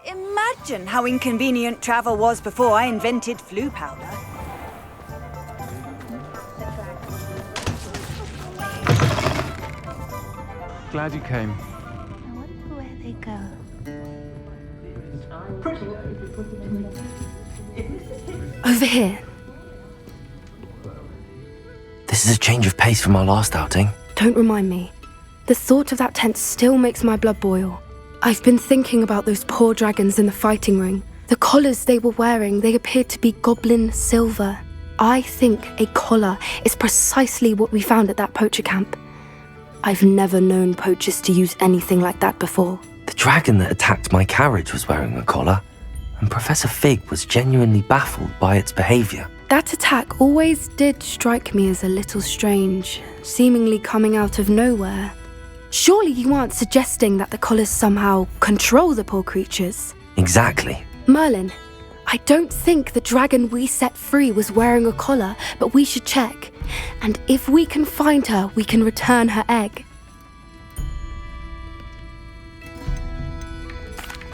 Imagine how inconvenient travel was before I invented flu powder. Glad you came. I wonder where they go. Over here. This is a change of pace from our last outing. Don't remind me. The thought of that tent still makes my blood boil. I've been thinking about those poor dragons in the fighting ring. The collars they were wearing, they appeared to be goblin silver. I think a collar is precisely what we found at that poacher camp. I've never known poachers to use anything like that before. The dragon that attacked my carriage was wearing a collar, and Professor Fig was genuinely baffled by its behavior. That attack always did strike me as a little strange, seemingly coming out of nowhere. Surely you aren't suggesting that the collars somehow control the poor creatures? Exactly. Merlin, I don't think the dragon we set free was wearing a collar, but we should check. And if we can find her, we can return her egg.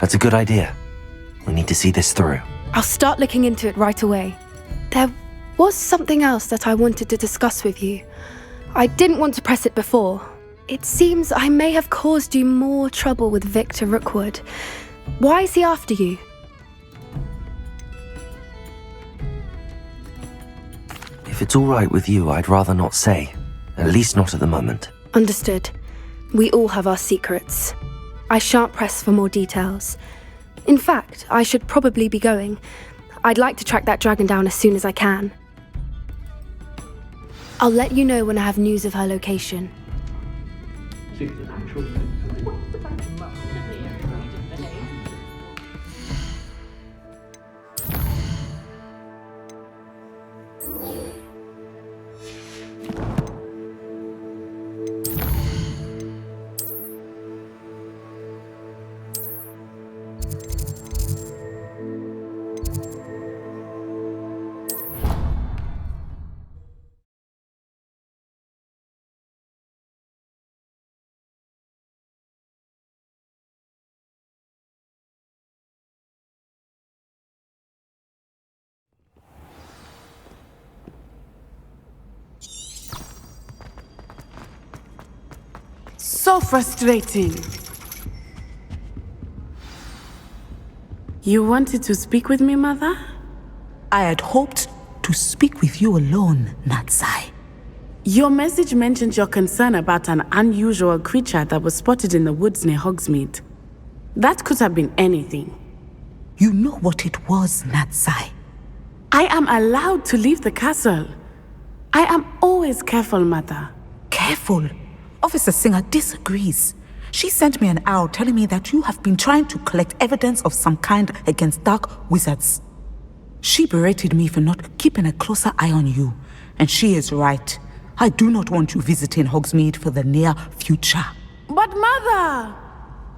That's a good idea. We need to see this through. I'll start looking into it right away. There was something else that I wanted to discuss with you. I didn't want to press it before. It seems I may have caused you more trouble with Victor Rookwood. Why is he after you? If it's all right with you, I'd rather not say. At least not at the moment. Understood. We all have our secrets. I shan't press for more details. In fact, I should probably be going. I'd like to track that dragon down as soon as I can. I'll let you know when I have news of her location. So frustrating. You wanted to speak with me, Mother? I had hoped to speak with you alone, Natsai. Your message mentioned your concern about an unusual creature that was spotted in the woods near Hogsmeade. That could have been anything. You know what it was, Natsai. I am allowed to leave the castle. I am always careful, Mother. Careful. Officer Singer disagrees. She sent me an owl telling me that you have been trying to collect evidence of some kind against dark wizards. She berated me for not keeping a closer eye on you, and she is right. I do not want you visiting Hogsmeade for the near future. But Mother!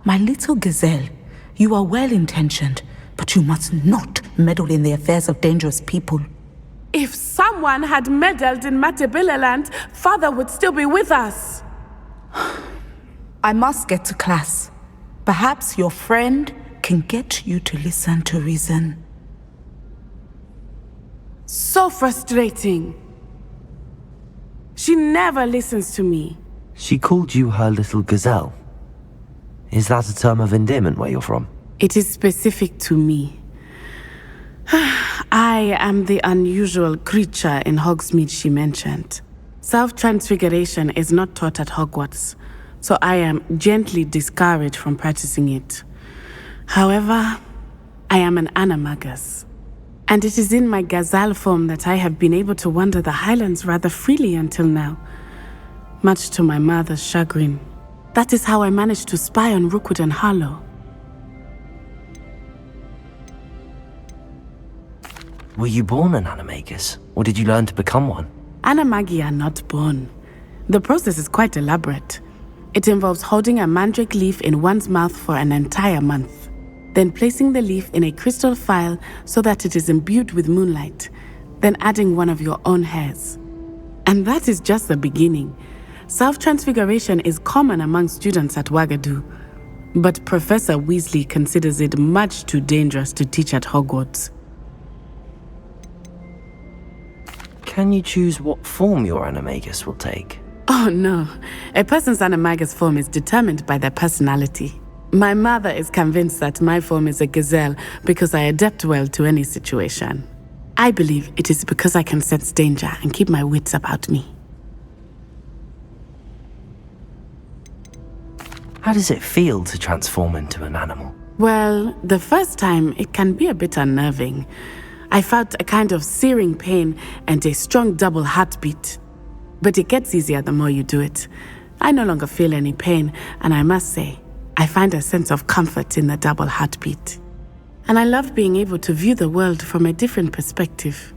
My little gazelle, you are well-intentioned, but you must not meddle in the affairs of dangerous people. If someone had meddled in Matabeleland, Father would still be with us. I must get to class. Perhaps your friend can get you to listen to reason. So frustrating. She never listens to me. She called you her little gazelle. Is that a term of endearment where you're from? It is specific to me. I am the unusual creature in Hogsmeade she mentioned. Self-transfiguration is not taught at Hogwarts, so I am gently discouraged from practicing it. However, I am an animagus, and it is in my gazelle form that I have been able to wander the Highlands rather freely until now, much to my mother's chagrin. That is how I managed to spy on Rookwood and Harlow. Were you born an animagus, or did you learn to become one? Animagi are not born. The process is quite elaborate. It involves holding a mandrake leaf in one's mouth for an entire month, then placing the leaf in a crystal phial so that it is imbued with moonlight, then adding one of your own hairs. And that is just the beginning. Self-transfiguration is common among students at Wagadu. but Professor Weasley considers it much too dangerous to teach at Hogwarts. Can you choose what form your animagus will take? Oh no, a person's animagus form is determined by their personality. My mother is convinced that my form is a gazelle because I adapt well to any situation. I believe it is because I can sense danger and keep my wits about me. How does it feel to transform into an animal? Well, the first time it can be a bit unnerving. I felt a kind of searing pain and a strong double heartbeat. But it gets easier the more you do it. I no longer feel any pain, and I must say, I find a sense of comfort in the double heartbeat. And I love being able to view the world from a different perspective.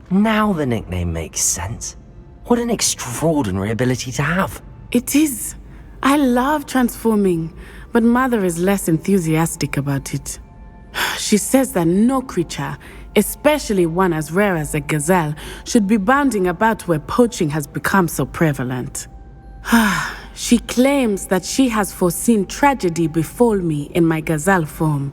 Now the nickname makes sense. What an extraordinary ability to have. It is. I love transforming, but Mother is less enthusiastic about it. She says that no creature, especially one as rare as a gazelle, should be bounding about where poaching has become so prevalent. She claims that she has foreseen tragedy befall me in my gazelle form.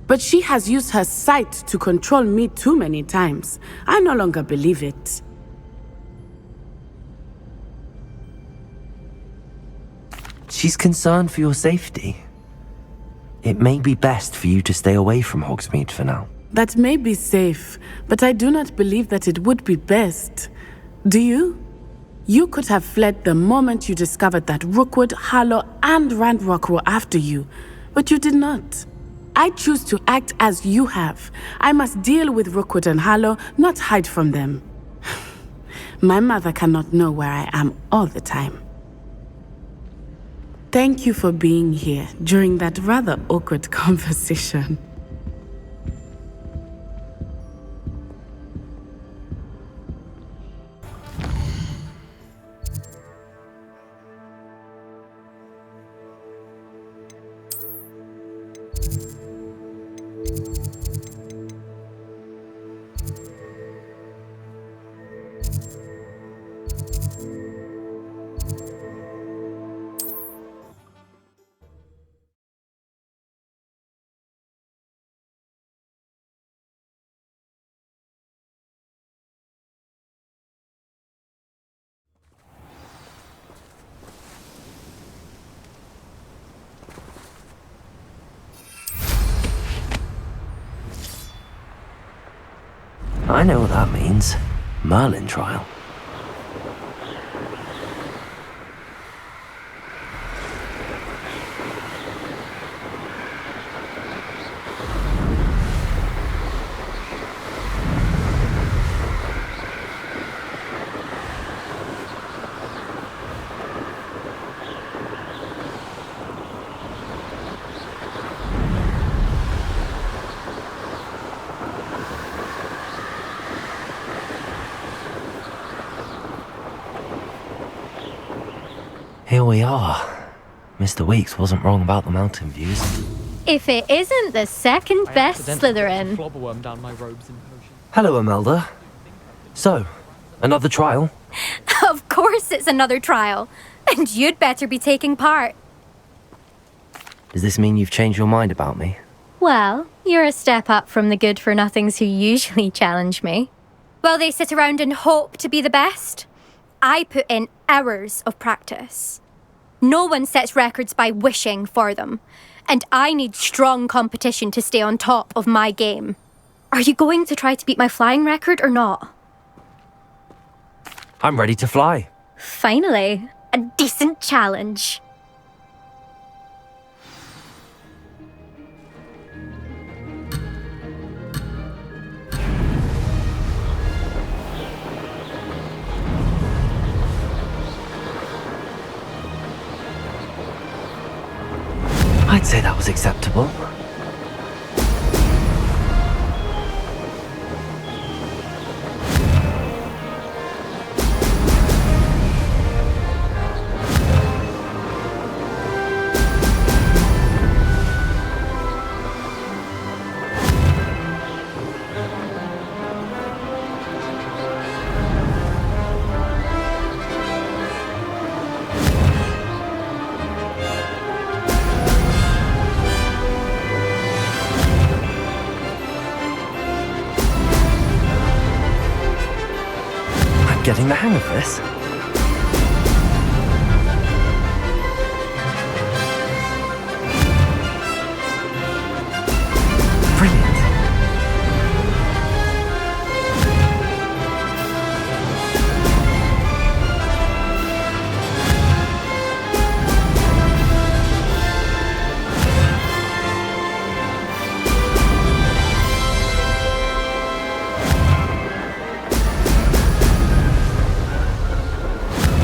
But she has used her sight to control me too many times. I no longer believe it. She's concerned for your safety. It may be best for you to stay away from Hogsmeade for now. That may be safe, but I do not believe that it would be best. Do you? You could have fled the moment you discovered that Rookwood, Harlow, and Ranrock were after you, but you did not. I choose to act as you have. I must deal with Rookwood and Harlow, not hide from them. My mother cannot know where I am all the time. Thank you for being here during that rather awkward conversation. I know what that means. Merlin trial. Here we are. Mr. Weeks wasn't wrong about the mountain views. If it isn't the second best Slytherin. Hello, Imelda. So, another trial? Of course it's another trial. And you'd better be taking part. Does this mean you've changed your mind about me? Well, you're a step up from the good-for-nothings who usually challenge me. While they sit around and hope to be the best, I put in hours of practice. No one sets records by wishing for them, and I need strong competition to stay on top of my game. Are you going to try to beat my flying record or not? I'm ready to fly. Finally, a decent challenge. I'd say that was acceptable. getting the hang of this. Brilliant.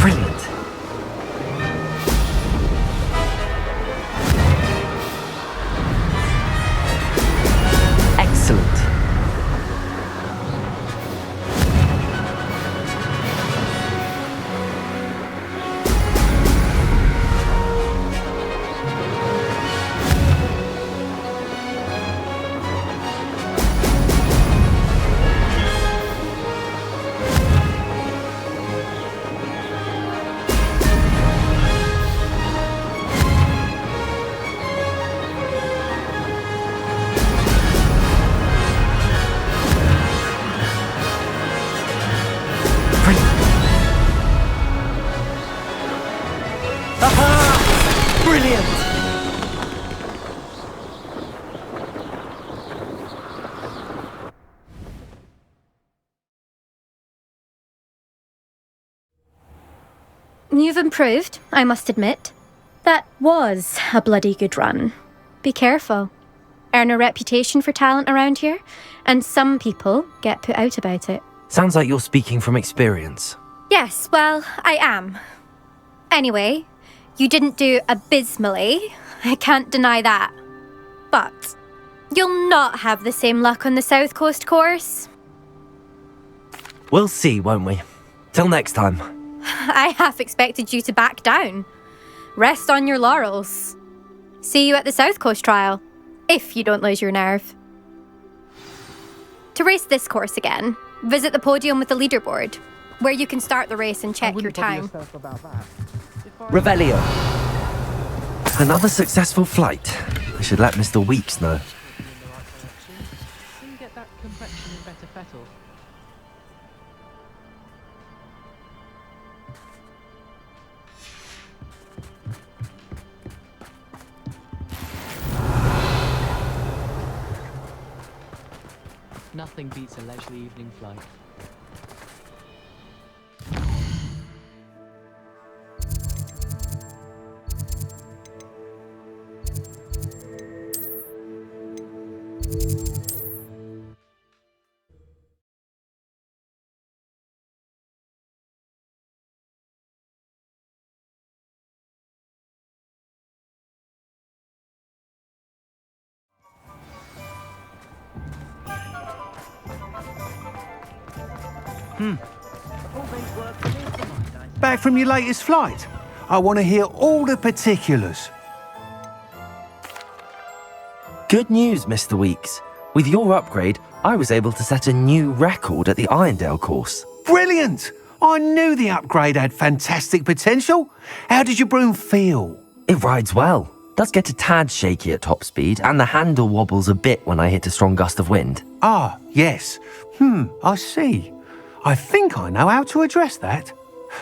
Brilliant. Excellent. Brilliant! You've improved, I must admit. That was a bloody good run. Be careful. Earn a reputation for talent around here, and some people get put out about it. Sounds like you're speaking from experience. Yes, well, I am. Anyway, you didn't do abysmally. I can't deny that. But you'll not have the same luck on the South Coast course. We'll see, won't we? Till next time. I half expected you to back down. Rest on your laurels. See you at the South Coast trial, if you don't lose your nerve. To race this course again, visit the podium with the leaderboard, where you can start the race and check your time. Revelio. Another successful flight. I should let Mr. Weeks know. Get that complexion in better fettle. Nothing beats a leisurely evening flight. Back from your latest flight? I want to hear all the particulars. Good news, Mr. Weeks. With your upgrade, I was able to set a new record at the Irondale course. Brilliant! I knew the upgrade had fantastic potential. How did your broom feel? It rides well. Does get a tad shaky at top speed, and the handle wobbles a bit when I hit a strong gust of wind. Ah, yes. I see. I think I know how to address that.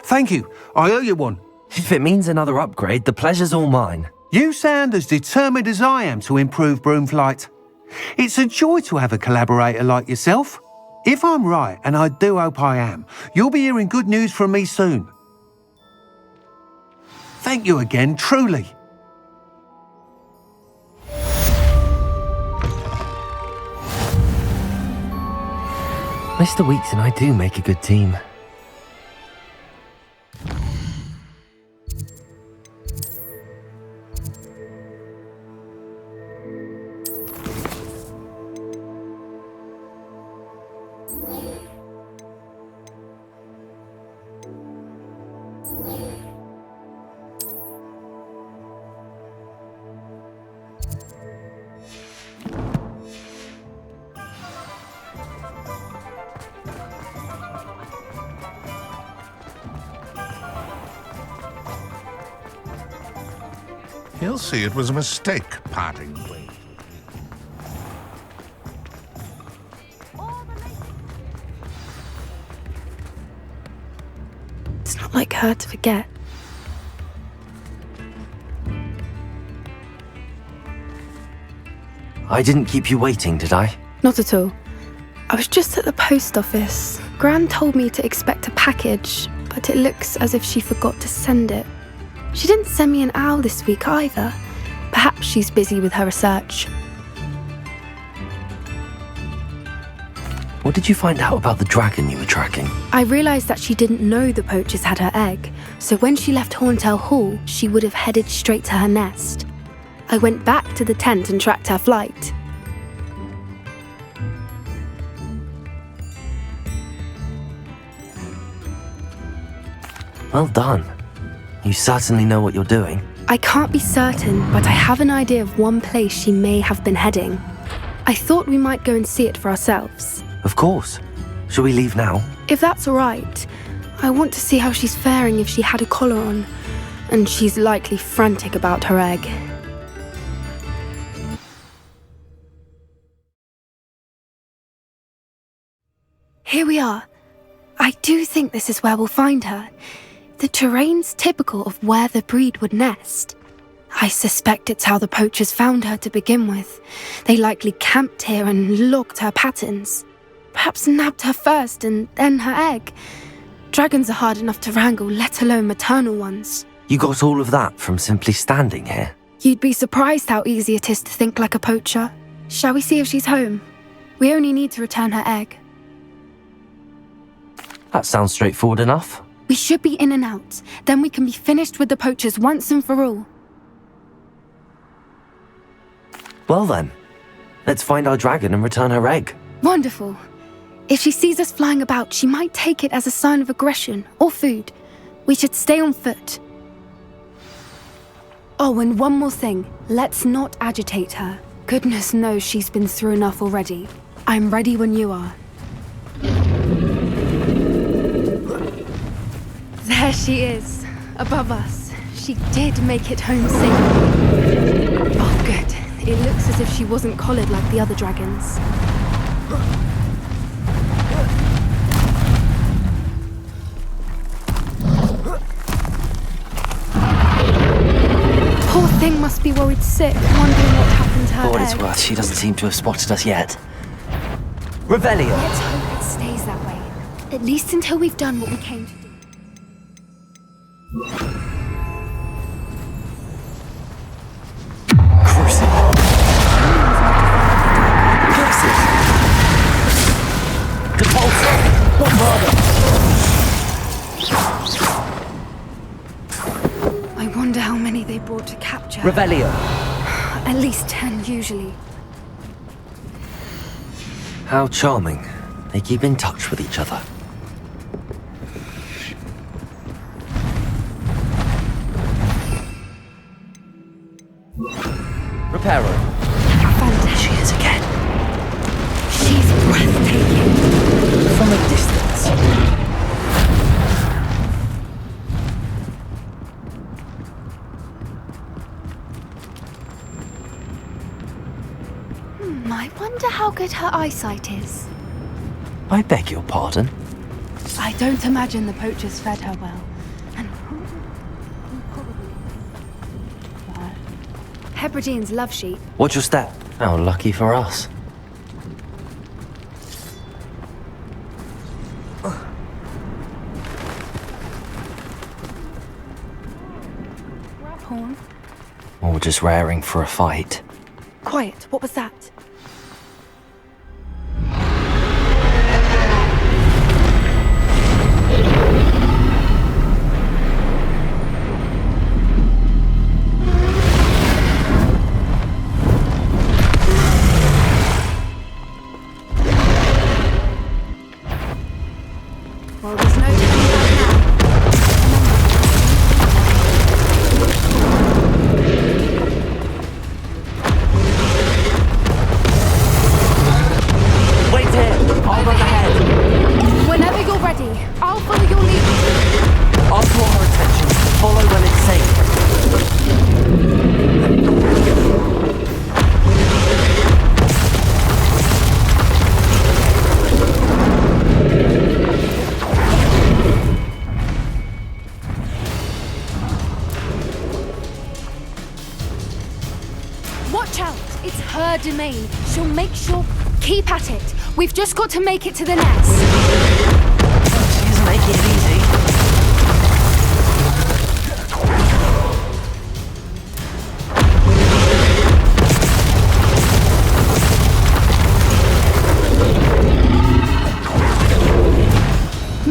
Thank you. I owe you one. If it means another upgrade, the pleasure's all mine. You sound as determined as I am to improve broom flight. It's a joy to have a collaborator like yourself. If I'm right, and I do hope I am, you'll be hearing good news from me soon. Thank you again, truly. Mr. Weeks and I do make a good team. He'll see it was a mistake parting ways. It's not like her to forget. I didn't keep you waiting, did I? Not at all. I was just at the post office. Gran told me to expect a package, but it looks as if she forgot to send it. She didn't send me an owl this week either. Perhaps she's busy with her research. What did you find out about the dragon you were tracking? I realised that she didn't know the poachers had her egg, so when she left Horntail Hall, she would have headed straight to her nest. I went back to the tent and tracked her flight. Well done. You certainly know what you're doing. I can't be certain, but I have an idea of one place she may have been heading. I thought we might go and see it for ourselves. Of course. Shall we leave now? If that's all right, I want to see how she's faring if she had a collar on, and she's likely frantic about her egg. Here we are. I do think this is where we'll find her. The terrain's typical of where the breed would nest. I suspect it's how the poachers found her to begin with. They likely camped here and logged her patterns. Perhaps nabbed her first and then her egg. Dragons are hard enough to wrangle, let alone maternal ones. You got all of that from simply standing here? You'd be surprised how easy it is to think like a poacher. Shall we see if she's home? We only need to return her egg. That sounds straightforward enough. We should be in and out. Then we can be finished with the poachers once and for all. Well then, let's find our dragon and return her egg. Wonderful. If she sees us flying about, she might take it as a sign of aggression or food. We should stay on foot. Oh, and one more thing. Let's not agitate her. Goodness knows she's been through enough already. I'm ready when you are. There she is, above us. She did make it home safely. Oh, good. It looks as if she wasn't collared like the other dragons. Poor thing must be worried sick, wondering what happened to her For what it's egg. worth, she doesn't seem to have spotted us yet. Revelio! Let's hope it stays that way. At least until we've done what we came to do. I wonder how many they brought to capture. Revelio! At least 10 usually. How charming. They keep in touch with each other. Reparo. Fantastic. She is again. She's breathtaking. From a distance. I wonder how good her eyesight is. I beg your pardon? I don't imagine the poachers fed her well. And Hebrideans love sheep. Watch your step. How lucky for us. Horn. Or just raring for a fight. Quiet, what was that? Well, there's no turning back now. remain. She'll make sure... Keep at it. We've just got to make it to the nest. She's making it easy.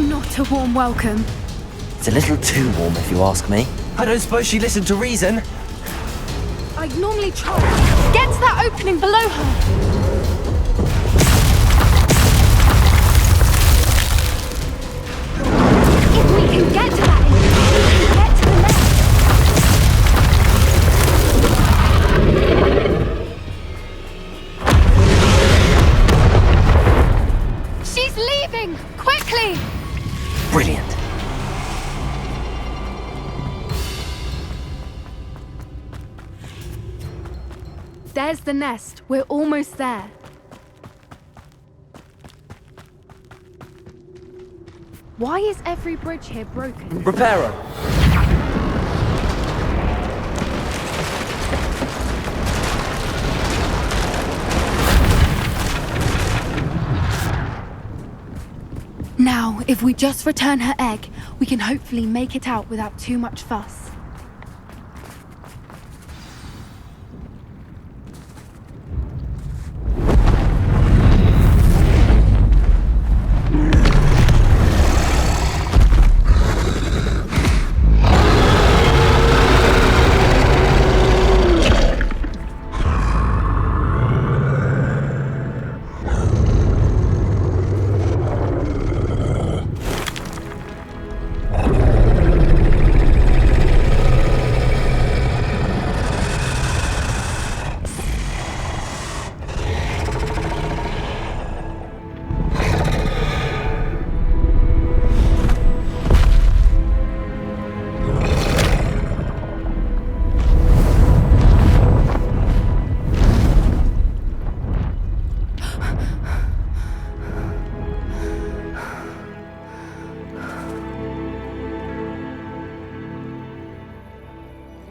Not a warm welcome. It's a little too warm, if you ask me. I don't suppose she listened to reason. I'd normally try. Get to that opening below her. If we can get to that, we can get to the nest. She's leaving! Quickly! Brilliant. There's the nest. We're almost there. Why is every bridge here broken? Repair her. Now, if we just return her egg, we can hopefully make it out without too much fuss.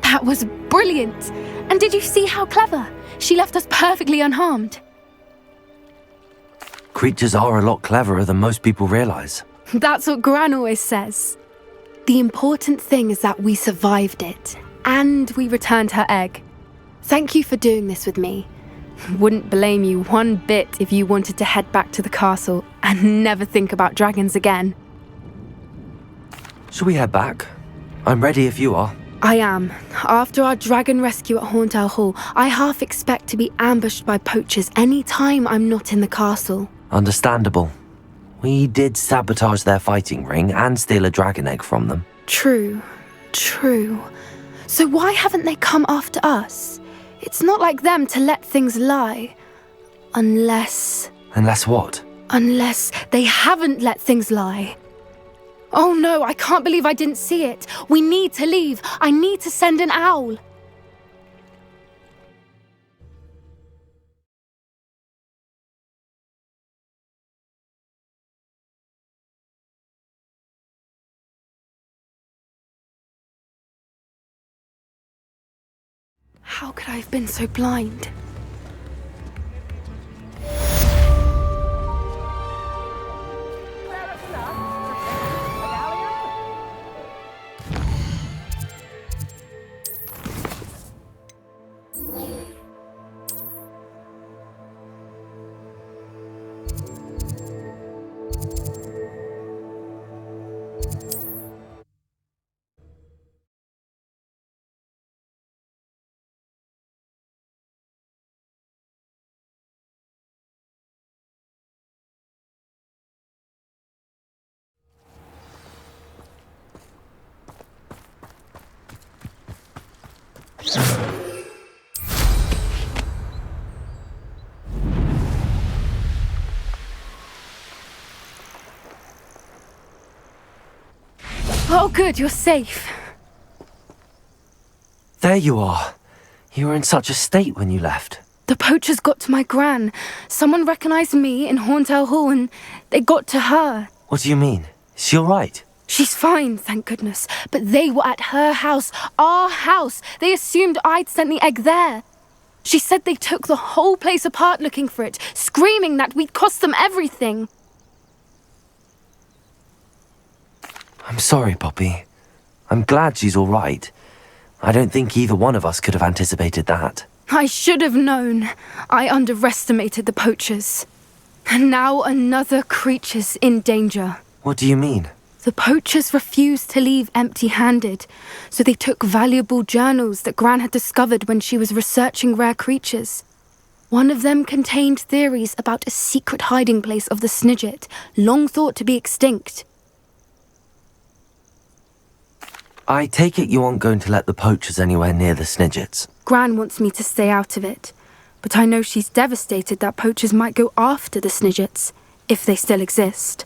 That was brilliant! And did you see how clever? She left us perfectly unharmed. Creatures are a lot cleverer than most people realize. That's what Gran always says. The important thing is that we survived it, and we returned her egg. Thank you for doing this with me. Wouldn't blame you one bit if you wanted to head back to the castle and never think about dragons again. Shall we head back? I'm ready if you are. I am. After our dragon rescue at Hauntel Hall, I half expect to be ambushed by poachers any time I'm not in the castle. Understandable. We did sabotage their fighting ring and steal a dragon egg from them. True. So why haven't they come after us? It's not like them to let things lie. Unless what? Unless they haven't let things lie. Oh no, I can't believe I didn't see it. We need to leave. I need to send an owl. How could I have been so blind? Oh good, you're safe. There you are. You were in such a state when you left. The poachers got to my gran. Someone recognized me in Hauntel Hall and they got to her. What do you mean? Is she all right? She's fine, thank goodness. But they were at her house, our house. They assumed I'd sent the egg there. She said they took the whole place apart looking for it, screaming that we'd cost them everything. I'm sorry, Poppy. I'm glad she's all right. I don't think either one of us could have anticipated that. I should have known. I underestimated the poachers. And now another creature's in danger. What do you mean? The poachers refused to leave empty-handed, so they took valuable journals that Gran had discovered when she was researching rare creatures. One of them contained theories about a secret hiding place of the Snidget, long thought to be extinct. I take it you aren't going to let the poachers anywhere near the Snidgets. Gran wants me to stay out of it, but I know she's devastated that poachers might go after the Snidgets, if they still exist.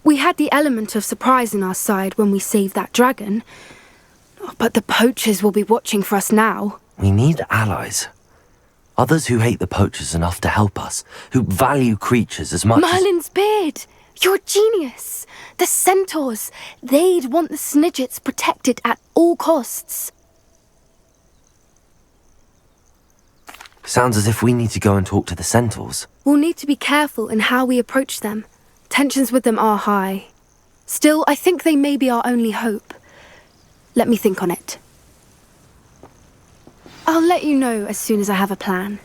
We had the element of surprise on our side when we saved that dragon, but the poachers will be watching for us now. We need allies. Others who hate the poachers enough to help us, who value creatures as much Merlin's beard! You're a genius! The centaurs! They'd want the Snidgets protected at all costs. Sounds as if we need to go and talk to the centaurs. We'll need to be careful in how we approach them. Tensions with them are high. Still, I think they may be our only hope. Let me think on it. I'll let you know as soon as I have a plan.